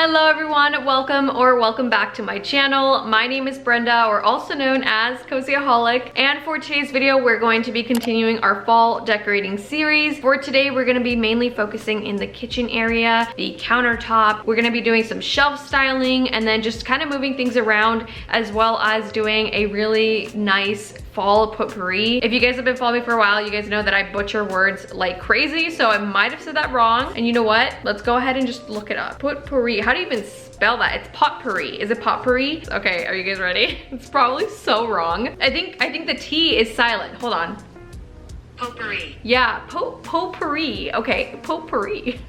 Hello everyone, welcome back to my channel. My name is Brenda, or also known as Cozyaholic, and for today's video we're going to be continuing our fall decorating series. For today we're going to be mainly focusing in the kitchen area, the countertop. We're going to be doing some shelf styling and then just kind of moving things around, as well as doing a really nice fall potpourri. If you guys have been following me for a while, you guys know that I butcher words like crazy, so I might have said that wrong. And you know what? Let's go ahead and just look it up. Potpourri. How do you even spell that? It's potpourri. Is it potpourri? Okay, are you guys ready? It's probably so wrong. I think the T is silent. Hold on. Potpourri. Yeah, potpourri. Okay, potpourri.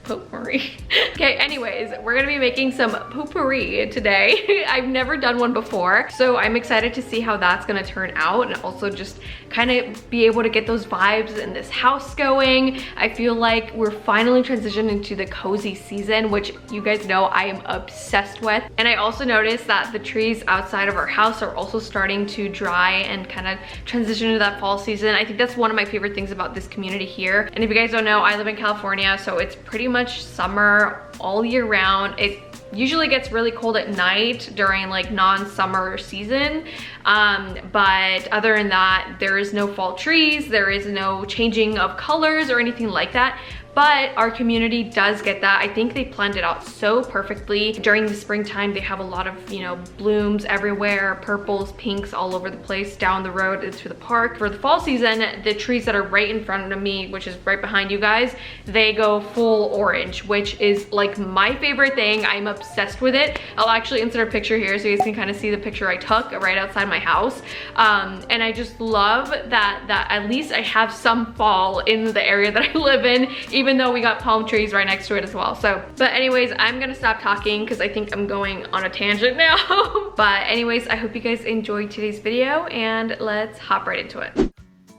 Potpourri. Okay, anyways, we're gonna be making some potpourri today. I've never done one before, so I'm excited to see how that's gonna turn out, and also just kind of be able to get those vibes in this house going. I feel like we're finally transitioning into the cozy season, which you guys know I am obsessed with. And I also noticed that the trees outside of our house are also starting to dry and kind of transition into that fall season. I think that's one of my favorite things about this community here. And if you guys don't know, I live in California, so it's pretty much summer all year round. It usually gets really cold at night during like non-summer season, but other than that, there is no fall trees, there is no changing of colors or anything like that. But our community does get that. I think they planned it out so perfectly. During the springtime, they have a lot of, you know, blooms everywhere, purples, pinks all over the place down the road into the park. For the fall season, the trees that are right in front of me, which is right behind you guys, they go full orange, which is like my favorite thing. I'm obsessed with it. I'll actually insert a picture here so you guys can kind of see the picture I took right outside my house. And I just love that at least I have some fall in the area that I live in, even though we got palm trees right next to it as well. So, but anyways, I'm gonna stop talking because I think I'm going on a tangent now. But anyways, I hope you guys enjoyed today's video, and let's hop right into it.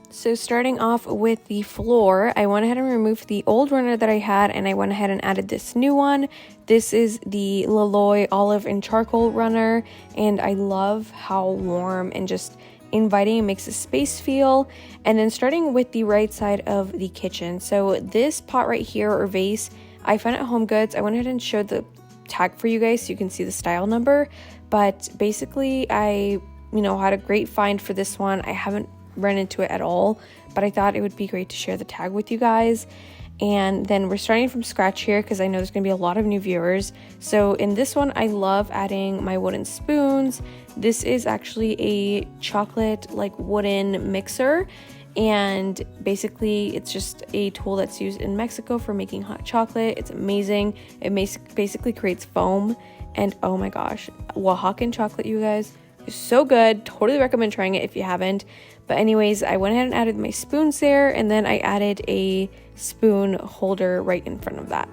So starting off with the floor, I went ahead and removed the old runner that I had, and I went ahead and added this new one. This is the Laloy Olive and Charcoal runner, and I love how warm and just inviting it makes the space feel. And then starting with the right side of the kitchen, so this pot right here, or vase, I found at Home Goods. I went ahead and showed the tag for you guys so you can see the style number, but basically I had a great find for this one. I haven't run into it at all, but I thought it would be great to share the tag with you guys. And then we're starting from scratch here because I know there's going to be a lot of new viewers. So in this one, I love adding my wooden spoons. This is actually a chocolate like wooden mixer, and basically it's just a tool that's used in Mexico for making hot chocolate. It's amazing. It basically creates foam, and oh my gosh, Oaxacan chocolate, you guys, is so good. Totally recommend trying it if you haven't. But anyways, I went ahead and added my spoons there, and then I added a spoon holder right in front of that.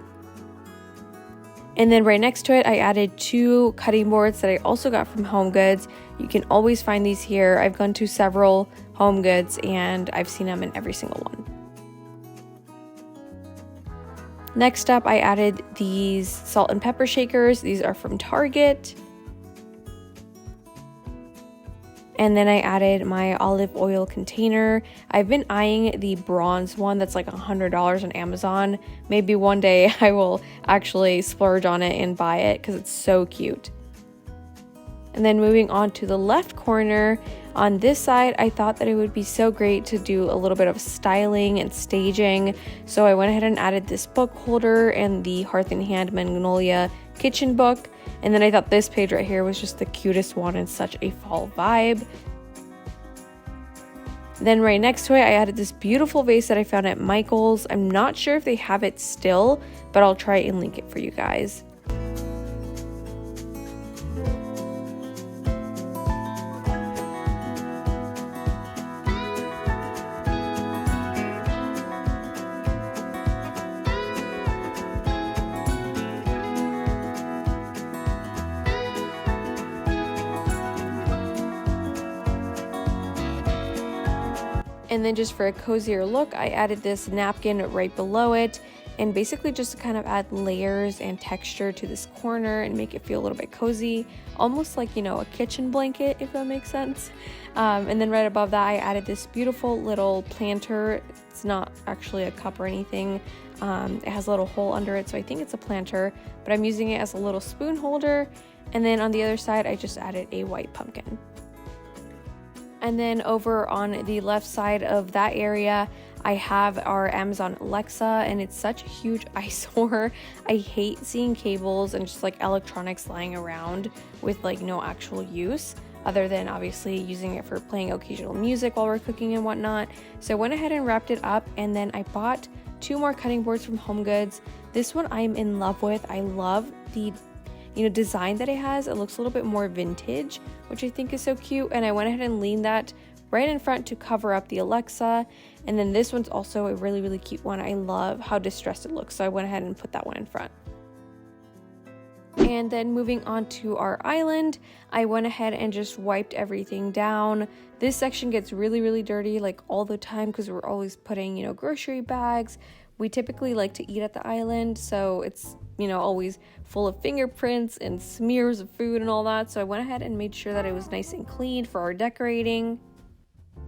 And then right next to it, I added two cutting boards that I also got from Home Goods. You can always find these here. I've gone to several Home Goods and I've seen them in every single one. Next up, I added these salt and pepper shakers. These are from Target. And then I added my olive oil container. I've been eyeing the bronze one that's like $100 on Amazon. Maybe one day I will actually splurge on it and buy it because it's so cute. And then moving on to the left corner, on this side, I thought that it would be so great to do a little bit of styling and staging. So I went ahead and added this book holder and the Hearth and Hand Magnolia kitchen book. And then I thought this page right here was just the cutest one and such a fall vibe. Then right next to it, I added this beautiful vase that I found at Michael's. I'm not sure if they have it still, but I'll try and link it for you guys. And then just for a cozier look, I added this napkin right below it, and basically just to kind of add layers and texture to this corner and make it feel a little bit cozy, almost like, you know, a kitchen blanket, if that makes sense. And then right above that, I added this beautiful little planter. It's not actually a cup or anything. It has a little hole under it, so I think it's a planter, but I'm using it as a little spoon holder. And then on the other side, I just added a white pumpkin. And then over on the left side of that area, I have our Amazon Alexa, and it's such a huge eyesore. I hate seeing cables and just like electronics lying around with like no actual use, other than obviously using it for playing occasional music while we're cooking and whatnot. So I went ahead and wrapped it up, and then I bought 2 more cutting boards from HomeGoods. This one I'm in love with. I love the design that it has. It looks a little bit more vintage, which I think is so cute, and I went ahead and leaned that right in front to cover up the Alexa. And then this one's also a really, really cute one. I love how distressed it looks, so I went ahead and put that one in front. And then moving on to our island, I went ahead and just wiped everything down. This section gets really, really dirty like all the time because we're always putting, grocery bags. We typically like to eat at the island, so it's, always full of fingerprints and smears of food and all that. So I went ahead and made sure that it was nice and clean for our decorating.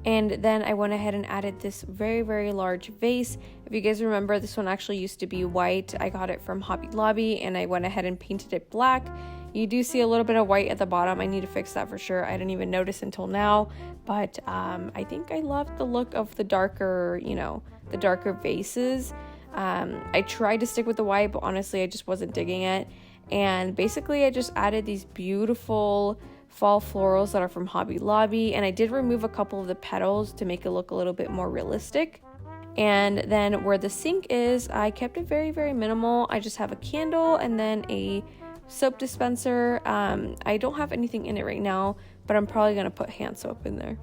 And then I went ahead and added this very, very large vase. If you guys remember, this one actually used to be white. I got it from Hobby Lobby, and I went ahead and painted it black. You do see a little bit of white at the bottom. I need to fix that for sure. I didn't even notice until now, but I think I love the look of the darker, the darker vases. I tried to stick with the white, but honestly, I just wasn't digging it. And basically, I just added these beautiful fall florals that are from Hobby Lobby, and I did remove a couple of the petals to make it look a little bit more realistic. And then where the sink is, I kept it very, very minimal. I just have a candle and then a soap dispenser. I don't have anything in it right now, but I'm probably gonna put hand soap in there.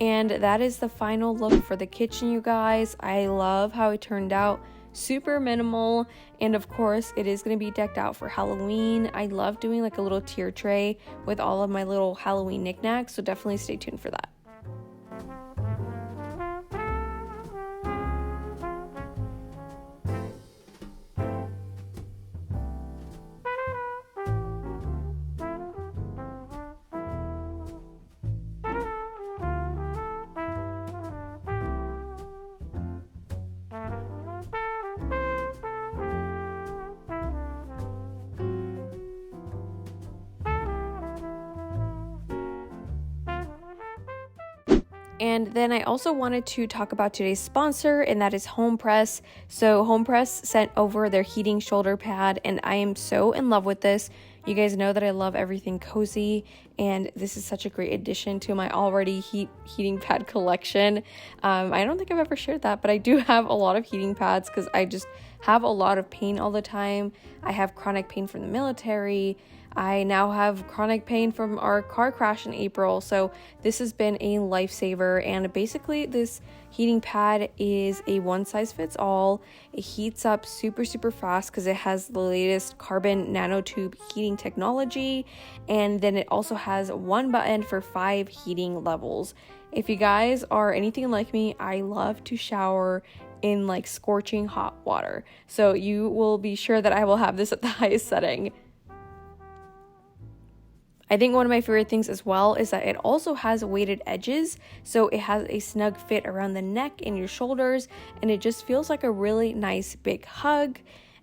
And that is the final look for the kitchen, you guys. I love how it turned out. Super minimal, and of course it is going to be decked out for Halloween. I love doing like a little tier tray with all of my little Halloween knickknacks, so definitely stay tuned for that. And then I also wanted to talk about today's sponsor, and that is HomePress. So HomePress sent over their heating shoulder pad, and I am so in love with this. You guys know that I love everything cozy, and this is such a great addition to my already heating pad collection. I don't think I've ever shared that, but I do have a lot of heating pads because I just have a lot of pain all the time. I have chronic pain from the military. I now have chronic pain from our car crash in April, so this has been a lifesaver. And basically this heating pad is a one size fits all. It heats up super, super fast because it has the latest carbon nanotube heating technology, and then it also has one button for 5 heating levels. If you guys are anything like me, I love to shower in like scorching hot water, so you will be sure that I will have this at the highest setting. I think one of my favorite things as well is that it also has weighted edges, so it has a snug fit around the neck and your shoulders, and it just feels like a really nice big hug.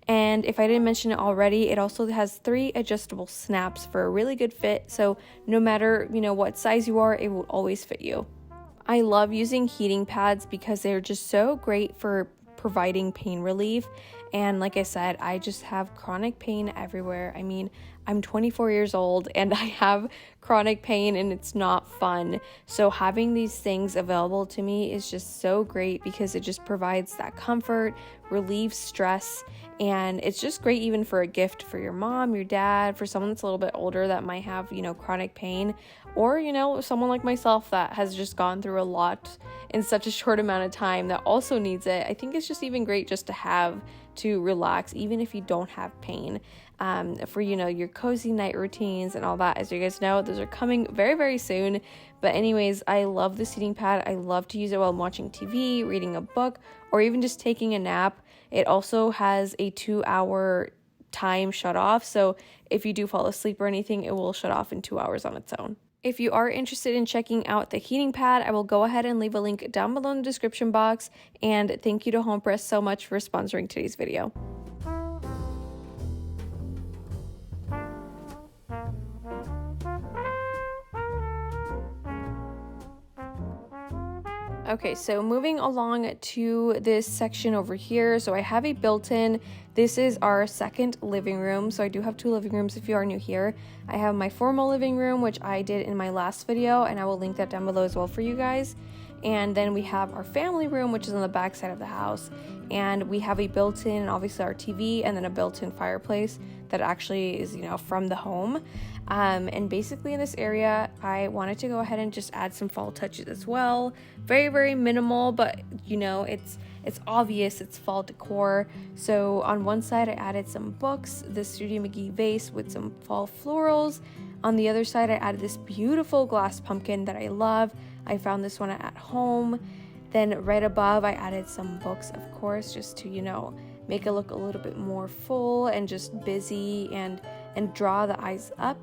And if I didn't mention it already, it also has 3 adjustable snaps for a really good fit, so no matter what size you are, it will always fit you. I love using heating pads because they're just so great for providing pain relief, And like I said, I just have chronic pain everywhere. I mean, I'm 24 years old and I have chronic pain and it's not fun. So having these things available to me is just so great because it just provides that comfort, relieves stress, and it's just great even for a gift for your mom, your dad, for someone that's a little bit older that might have, chronic pain, or, someone like myself that has just gone through a lot in such a short amount of time that also needs it. I think it's just even great just to have to relax, even if you don't have pain, for, your cozy night routines and all that. As you guys know, those are coming very, very soon. But anyways, I love the seating pad. I love to use it while I'm watching TV, reading a book, or even just taking a nap. It also has a 2-hour time shut off. So if you do fall asleep or anything, it will shut off in 2 hours on its own. If you are interested in checking out the heating pad, I will go ahead and leave a link down below in the description box. And thank you to Home Press so much for sponsoring today's video. Okay, so moving along to this section over here. So I have a built-in. This is our second living room. So I do have 2 living rooms if you are new here. I have my formal living room, which I did in my last video, and I will link that down below as well for you guys. And then we have our family room, which is on the back side of the house. And we have a built-in, obviously our TV, and then a built-in fireplace that actually is, from the home. And basically in this area, I wanted to go ahead and just add some fall touches as well. Very, very minimal, but it's obvious it's fall decor. So on one side, I added some books, the Studio McGee vase with some fall florals. On the other side, I added this beautiful glass pumpkin that I love. I found this one at home. Then right above, I added some books, of course, just to, make it look a little bit more full and just busy and draw the eyes up.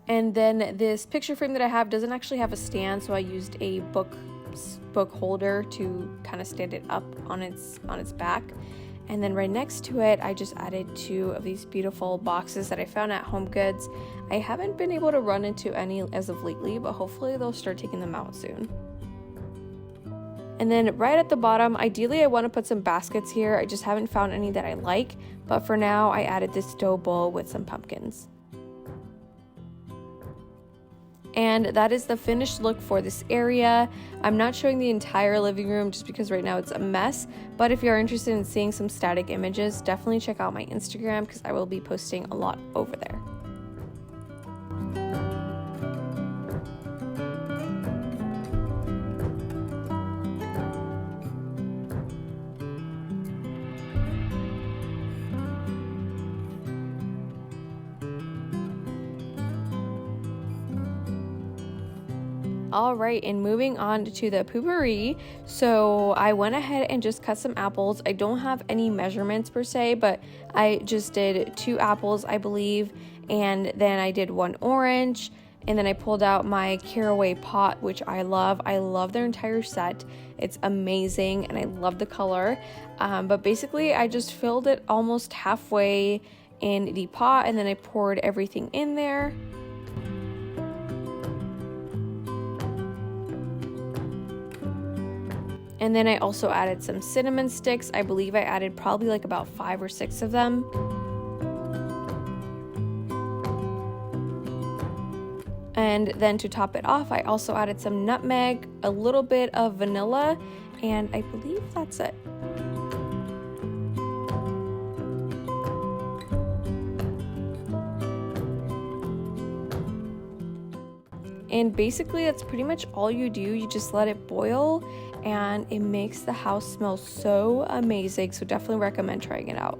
And then this picture frame that I have doesn't actually have a stand, so I used a book holder to kind of stand it up on its back. And then right next to it, I just added 2 of these beautiful boxes that I found at HomeGoods. I haven't been able to run into any as of lately, but hopefully they'll start taking them out soon. And then right at the bottom, ideally I want to put some baskets here. I just haven't found any that I like, but for now I added this dough bowl with some pumpkins. And that is the finished look for this area. I'm not showing the entire living room just because right now it's a mess, but if you're interested in seeing some static images, definitely check out my Instagram because I will be posting a lot over there. All right, and moving on to the Poopourri. So I went ahead and just cut some apples. I don't have any measurements per se, but I just did 2 apples, I believe, and then I did 1 orange, and then I pulled out my caraway pot, which I love. I love their entire set. It's amazing, and I love the color. But basically, I just filled it almost halfway in the pot, and then I poured everything in there. And then I also added some cinnamon sticks. I believe I added probably like about 5 or 6 of them. And then to top it off, I also added some nutmeg, a little bit of vanilla, and I believe that's it. And basically that's pretty much all you do. You just let it boil and it makes the house smell so amazing. So definitely recommend trying it out.